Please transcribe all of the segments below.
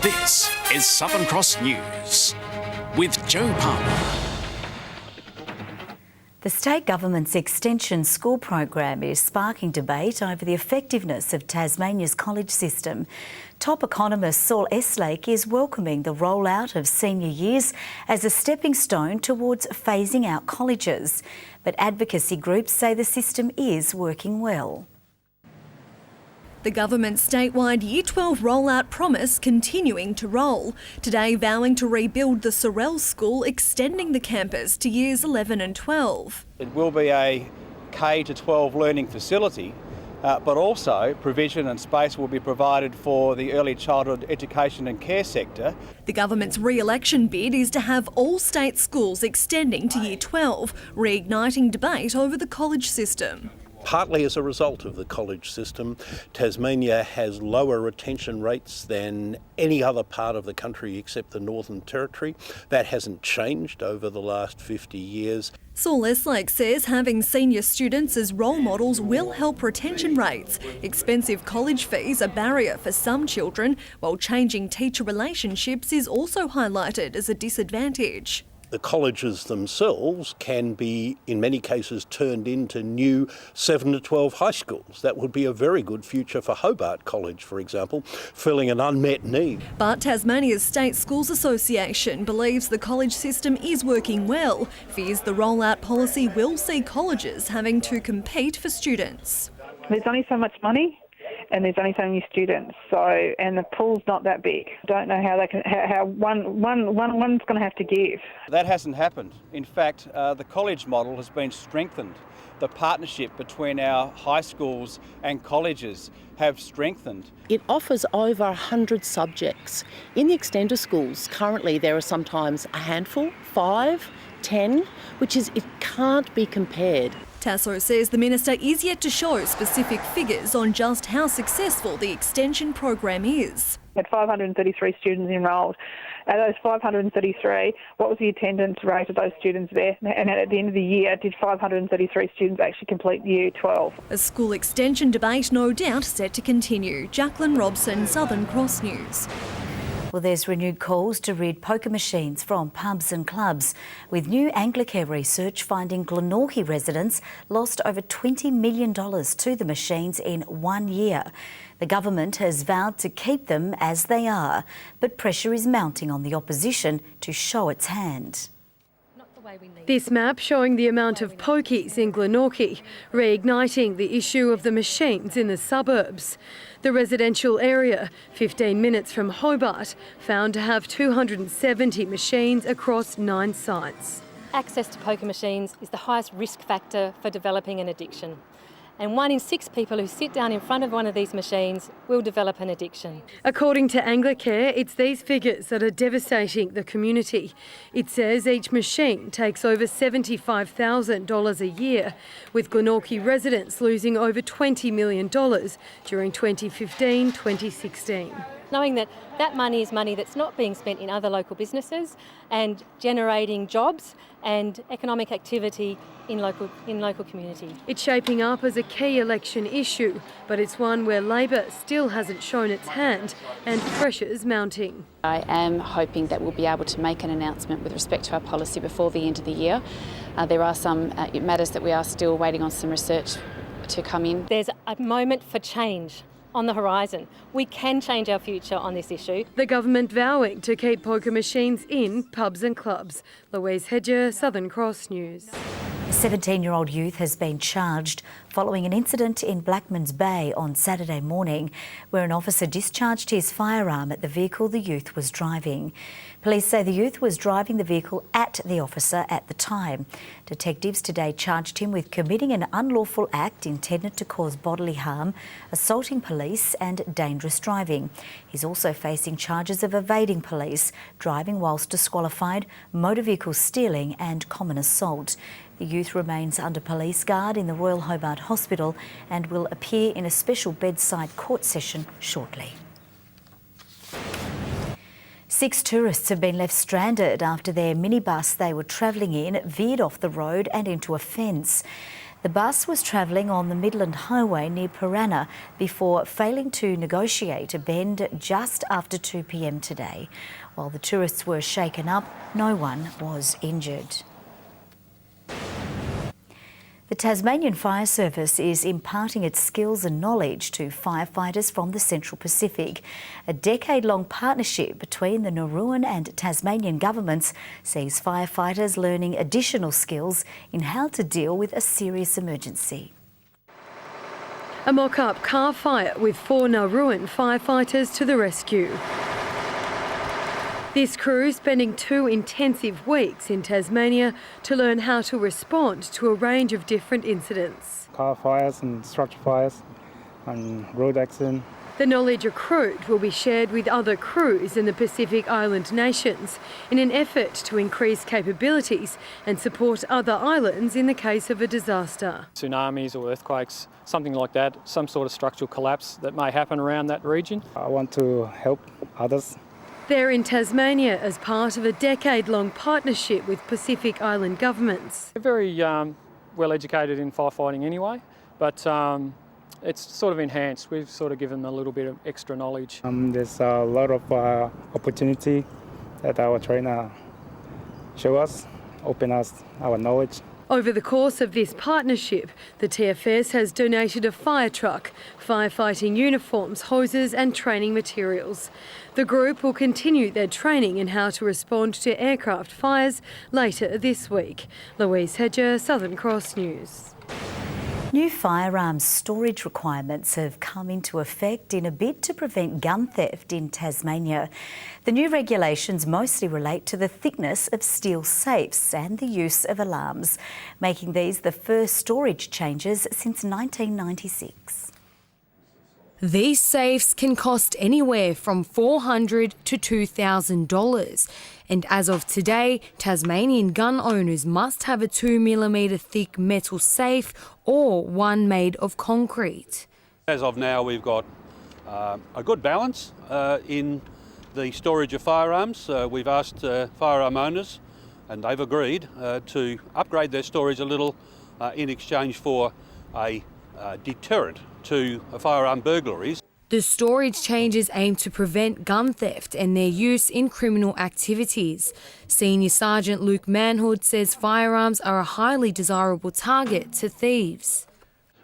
This is Southern Cross News with Joe Palmer. The state government's extension school program is sparking debate over the effectiveness of Tasmania's college system. Top economist Saul Eslake is welcoming the rollout of senior years as a stepping stone towards phasing out colleges. But advocacy groups say the system is working well. The government's statewide Year 12 rollout promise continuing to roll, today vowing to rebuild the Sorrel School, extending the campus to years 11 and 12. It will be a K-12 learning facility, but also provision and space will be provided for the early childhood education and care sector. The government's re-election bid is to have all state schools extending to Year 12, reigniting debate over the college system. Partly as a result of the college system, Tasmania has lower retention rates than any other part of the country except the Northern Territory. That hasn't changed over the last 50 years. Saul Eslake says having senior students as role models will help retention rates. Expensive college fees a barrier for some children, while changing teacher relationships is also highlighted as a disadvantage. The colleges themselves can be, in many cases, turned into new 7 to 12 high schools. That would be a very good future for Hobart College, for example, filling an unmet need. But Tasmania's State Schools Association believes the college system is working well, fears the rollout policy will see colleges having to compete for students. There's only so much money and there's only so many students, and the pool's not that big. Don't know how one's going to have to give. That hasn't happened. In fact, the college model has been strengthened. The partnership between our high schools and colleges have strengthened. It offers over 100 subjects. In the extender schools, currently there are sometimes a handful, 5, 10, it can't be compared. Tasso says the minister is yet to show specific figures on just how successful the extension program is. We had 533 students enrolled. Out of those 533, what was the attendance rate of those students there? And at the end of the year, did 533 students actually complete Year 12? A school extension debate no doubt set to continue. Jacqueline Robson, Southern Cross News. Well, there's renewed calls to rid poker machines from pubs and clubs, with new Anglicare research finding Glenorchy residents lost over $20 million to the machines in 1 year. The government has vowed to keep them as they are, but pressure is mounting on the opposition to show its hand. This map showing the amount of pokies in Glenorchy, reigniting the issue of the machines in the suburbs. The residential area, 15 minutes from Hobart, found to have 270 machines across 9 sites. Access to poker machines is the highest risk factor for developing an addiction. And 1 in 6 people who sit down in front of one of these machines will develop an addiction. According to Anglicare, it's these figures that are devastating the community. It says each machine takes over $75,000 a year, with Glenorchy residents losing over $20 million during 2015-2016. Knowing that that money is money that's not being spent in other local businesses and generating jobs and economic activity in local community. It's shaping up as a key election issue, but it's one where Labor still hasn't shown its hand and pressure's mounting. I am hoping that we'll be able to make an announcement with respect to our policy before the end of the year. There are some matters that we are still waiting on some research to come in. There's a moment for change on the horizon. We can change our future on this issue. The government vowing to keep poker machines in pubs and clubs. Louise Hedger, Southern Cross News. A 17-year-old youth has been charged following an incident in Blackmans Bay on Saturday morning, where an officer discharged his firearm at the vehicle the youth was driving. Police say the youth was driving the vehicle at the officer at the time. Detectives today charged him with committing an unlawful act intended to cause bodily harm, assaulting police and dangerous driving. He's also facing charges of evading police, driving whilst disqualified, motor vehicle stealing and common assault. The youth remains under police guard in the Royal Hobart Hospital and will appear in a special bedside court session shortly. 6 tourists have been left stranded after their minibus they were travelling in veered off the road and into a fence. The bus was travelling on the Midland Highway near Pirana before failing to negotiate a bend just after 2 p.m. today. While the tourists were shaken up, no one was injured. The Tasmanian Fire Service is imparting its skills and knowledge to firefighters from the Central Pacific. A decade-long partnership between the Nauruan and Tasmanian governments sees firefighters learning additional skills in how to deal with a serious emergency. A mock-up car fire with 4 Nauruan firefighters to the rescue. This crew spending 2 intensive weeks in Tasmania to learn how to respond to a range of different incidents. Car fires and structure fires and road accident. The knowledge accrued will be shared with other crews in the Pacific Island nations in an effort to increase capabilities and support other islands in the case of a disaster. Tsunamis or earthquakes, something like that, some sort of structural collapse that may happen around that region. I want to help others. They're in Tasmania as part of a decade-long partnership with Pacific Island governments. They're very well educated in firefighting anyway, but it's sort of enhanced. We've sort of given them a little bit of extra knowledge. There's a lot of opportunity that our trainer show us, open us our knowledge. Over the course of this partnership, the TFS has donated a fire truck, firefighting uniforms, hoses and training materials. The group will continue their training in how to respond to aircraft fires later this week. Louise Hedger, Southern Cross News. New firearms storage requirements have come into effect in a bid to prevent gun theft in Tasmania. The new regulations mostly relate to the thickness of steel safes and the use of alarms, making these the first storage changes since 1996. These safes can cost anywhere from $400 to $2,000. And as of today, Tasmanian gun owners must have a 2mm thick metal safe or one made of concrete. As of now, we've got a good balance in the storage of firearms. We've asked firearm owners, and they've agreed to upgrade their storage a little in exchange for a deterrent to firearm burglaries. The storage changes aim to prevent gun theft and their use in criminal activities. Senior Sergeant Luke Manhood says firearms are a highly desirable target to thieves.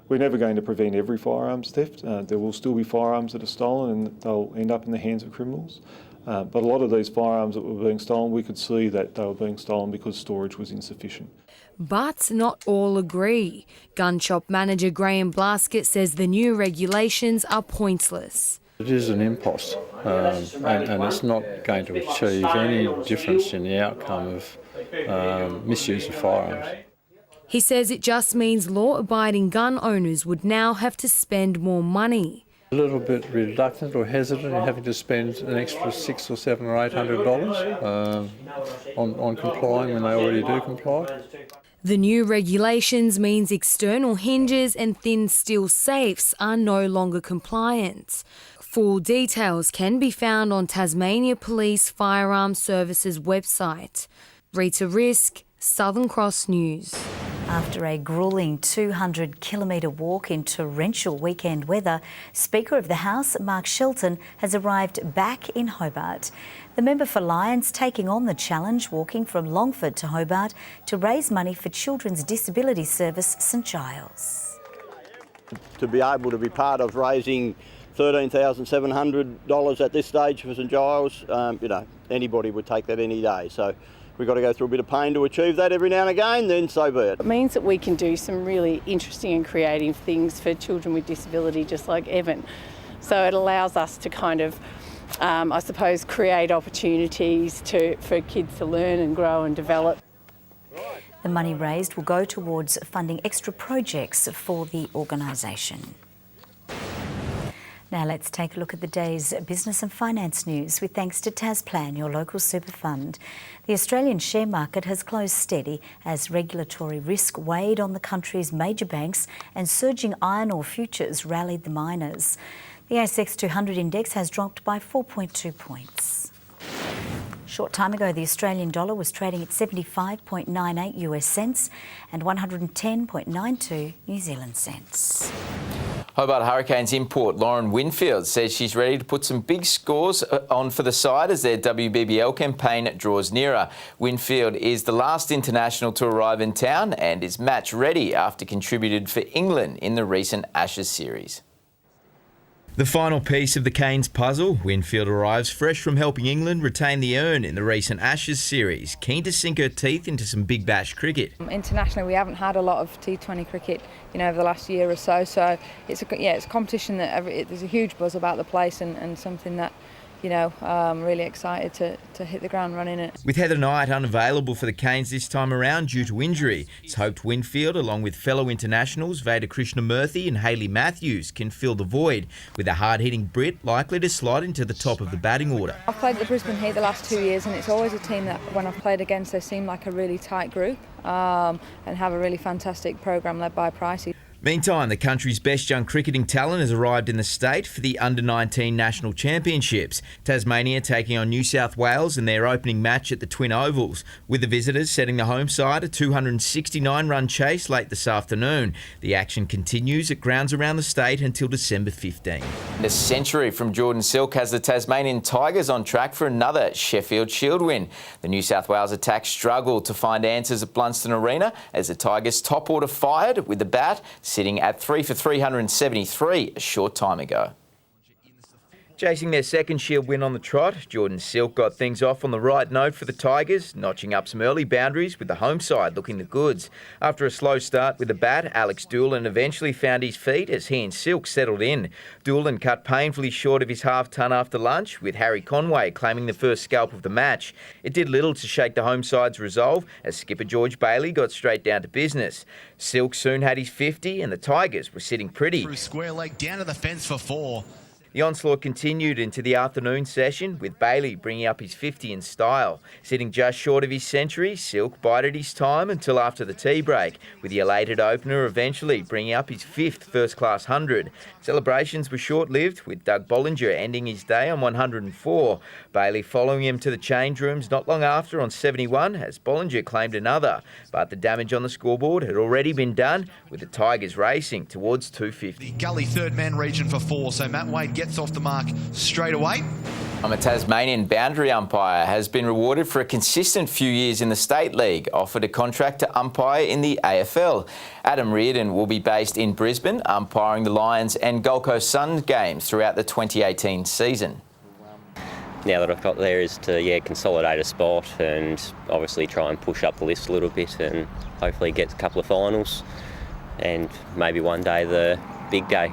We're never going to prevent every firearms theft. There will still be firearms that are stolen and they'll end up in the hands of criminals. But a lot of these firearms that were being stolen, we could see that they were being stolen because storage was insufficient. But not all agree. Gun shop manager Graham Blaskett says the new regulations are pointless. It is an impost and it's not going to achieve any difference in the outcome of misuse of firearms. He says it just means law-abiding gun owners would now have to spend more money. A little bit reluctant or hesitant in having to spend an extra $600 or $700 or $800 on complying when they already do comply. The new regulations means external hinges and thin steel safes are no longer compliant. Full details can be found on Tasmania Police Firearms Services website. Rita Risk, Southern Cross News. After a gruelling 200-kilometre walk in torrential weekend weather, Speaker of the House Mark Shelton has arrived back in Hobart. The member for Lyons taking on the challenge, walking from Longford to Hobart to raise money for Children's Disability Service St Giles. To be able to be part of raising $13,700 at this stage for St Giles, anybody would take that any day. So we've got to go through a bit of pain to achieve that every now and again, then so be it. It means that we can do some really interesting and creative things for children with disability, just like Evan. So it allows us to kind of, I suppose, create opportunities for kids to learn and grow and develop. The money raised will go towards funding extra projects for the organisation. Now let's take a look at the day's business and finance news with thanks to Tasplan, your local super fund. The Australian share market has closed steady as regulatory risk weighed on the country's major banks and surging iron ore futures rallied the miners. The ASX 200 index has dropped by 4.2 points. Short time ago, the Australian dollar was trading at 75.98 US cents and 110.92 New Zealand cents. Hobart Hurricanes import Lauren Winfield says she's ready to put some big scores on for the side as their WBBL campaign draws nearer. Winfield is the last international to arrive in town and is match ready after contributed for England in the recent Ashes series. The final piece of the Canes puzzle, Winfield arrives fresh from helping England retain the urn in the recent Ashes series, keen to sink her teeth into some big bash cricket. Internationally, we haven't had a lot of T20 cricket, over the last year or so. So it's a competition that there's a huge buzz about the place and something that, I'm really excited to hit the ground running it. With Heather Knight unavailable for the Canes this time around due to injury, it's hoped Winfield, along with fellow internationals Veda Krishnamurthy and Hayley Matthews, can fill the void, with a hard-hitting Brit likely to slide into the top of the batting order. I've played the Brisbane Heat the last 2 years, and it's always a team that when I've played against, they seem like a really tight group and have a really fantastic program led by Pricey. Meantime, the country's best young cricketing talent has arrived in the state for the Under-19 National Championships. Tasmania taking on New South Wales in their opening match at the Twin Ovals, with the visitors setting the home side a 269-run chase late this afternoon. The action continues at grounds around the state until December 15. A century from Jordan Silk has the Tasmanian Tigers on track for another Sheffield Shield win. The New South Wales attack struggled to find answers at Blunston Arena as the Tigers' top order fired with the bat, sitting at 3 for 373 a short time ago. Chasing their second Shield win on the trot, Jordan Silk got things off on the right note for the Tigers, notching up some early boundaries with the home side looking the goods. After a slow start with the bat, Alex Doolan eventually found his feet as he and Silk settled in. Doolan cut painfully short of his half-ton after lunch, with Harry Conway claiming the first scalp of the match. It did little to shake the home side's resolve as skipper George Bailey got straight down to business. Silk soon had his 50 and the Tigers were sitting pretty. Through square leg, down to the fence for 4. The onslaught continued into the afternoon session, with Bailey bringing up his 50 in style. Sitting just short of his century, Silk bided his time until after the tea break, with the elated opener eventually bringing up his 5th first-class 100. Celebrations were short-lived, with Doug Bollinger ending his day on 104. Bailey following him to the change rooms not long after on 71, as Bollinger claimed another. But the damage on the scoreboard had already been done, with the Tigers racing towards 250. The Gully third man region for 4, so Matt Wade gets off the mark straight away. A Tasmanian boundary umpire has been rewarded for a consistent few years in the State League, offered a contract to umpire in the AFL. Adam Reardon will be based in Brisbane, umpiring the Lions and Gold Coast Suns games throughout the 2018 season. Now that I've got there is to consolidate a spot and obviously try and push up the list a little bit and hopefully get a couple of finals and maybe one day the big day.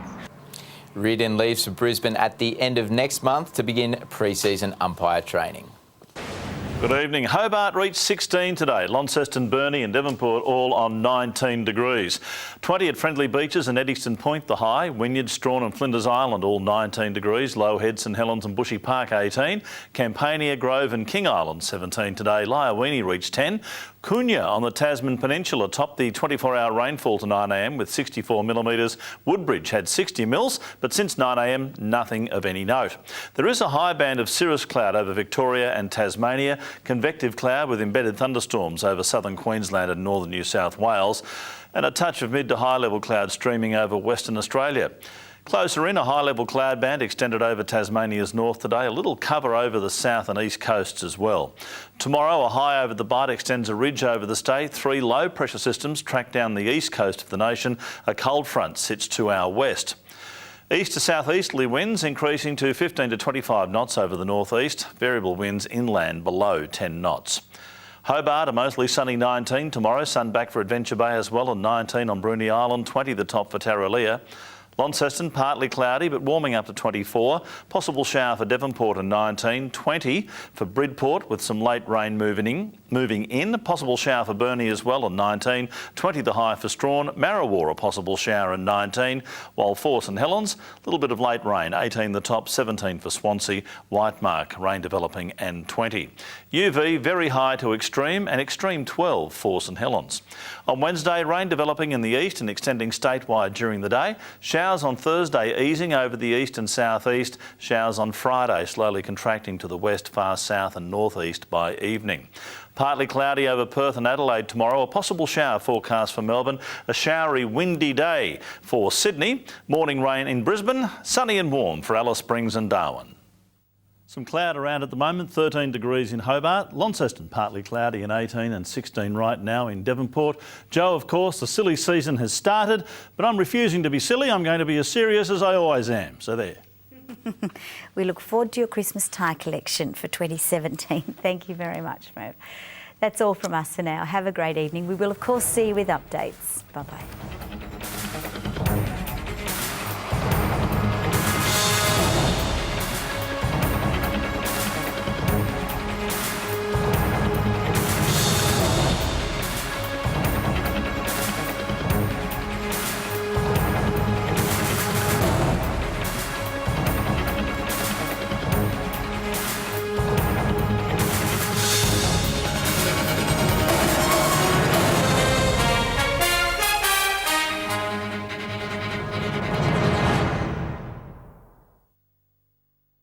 Reardon leaves for Brisbane at the end of next month to begin pre-season umpire training. Good evening. Hobart reached 16 today. Launceston, Burnie and Devonport all on 19 degrees. 20 at Friendly Beaches and Eddystone Point, the high. Wynyard, Strawn and Flinders Island all 19 degrees. Low Head, St Helens and Bushy Park 18. Campania, Grove and King Island 17 today. Lyowini reached 10. Coonya on the Tasman Peninsula topped the 24-hour rainfall to 9am with 64 millimetres. Woodbridge had 60 mils, but since 9am, nothing of any note. There is a high band of cirrus cloud over Victoria and Tasmania, convective cloud with embedded thunderstorms over southern Queensland and northern New South Wales, and a touch of mid to high level cloud streaming over Western Australia. Closer in, a high-level cloud band extended over Tasmania's north today, a little cover over the south and east coasts as well. Tomorrow, a high over the Bight extends a ridge over the state. 3 low-pressure systems track down the east coast of the nation. A cold front sits to our west. East to southeasterly winds increasing to 15 to 25 knots over the northeast. Variable winds inland below 10 knots. Hobart, a mostly sunny 19 tomorrow. Sun back for Adventure Bay as well, and 19 on Bruny Island, 20 the top for Tarraleah. Launceston, partly cloudy but warming up to 24. Possible shower for Devonport and 19. 20 for Bridport with some late rain moving in. Possible shower for Burnie as well and 19. 20 the high for Strawn. Marrawar a possible shower and 19. While for St Helens, a little bit of late rain. 18 the top, 17 for Swansea. Whitemark, rain developing and 20. UV very high to extreme and extreme 12 for St Helens. On Wednesday, rain developing in the east and extending statewide during the day. Showers Showers on Thursday easing over the east and southeast. Showers on Friday slowly contracting to the west, far south and northeast by evening. Partly cloudy over Perth and Adelaide tomorrow. A possible shower forecast for Melbourne. A showery, windy day for Sydney. Morning rain in Brisbane. Sunny and warm for Alice Springs and Darwin. Some cloud around at the moment, 13 degrees in Hobart. Launceston partly cloudy and 18 and 16 right now in Devonport. Joe, of course, the silly season has started, but I'm refusing to be silly. I'm going to be as serious as I always am. So there. We look forward to your Christmas tie collection for 2017. Thank you very much, Merv. That's all from us for now. Have a great evening. We will, of course, see you with updates. Bye-bye.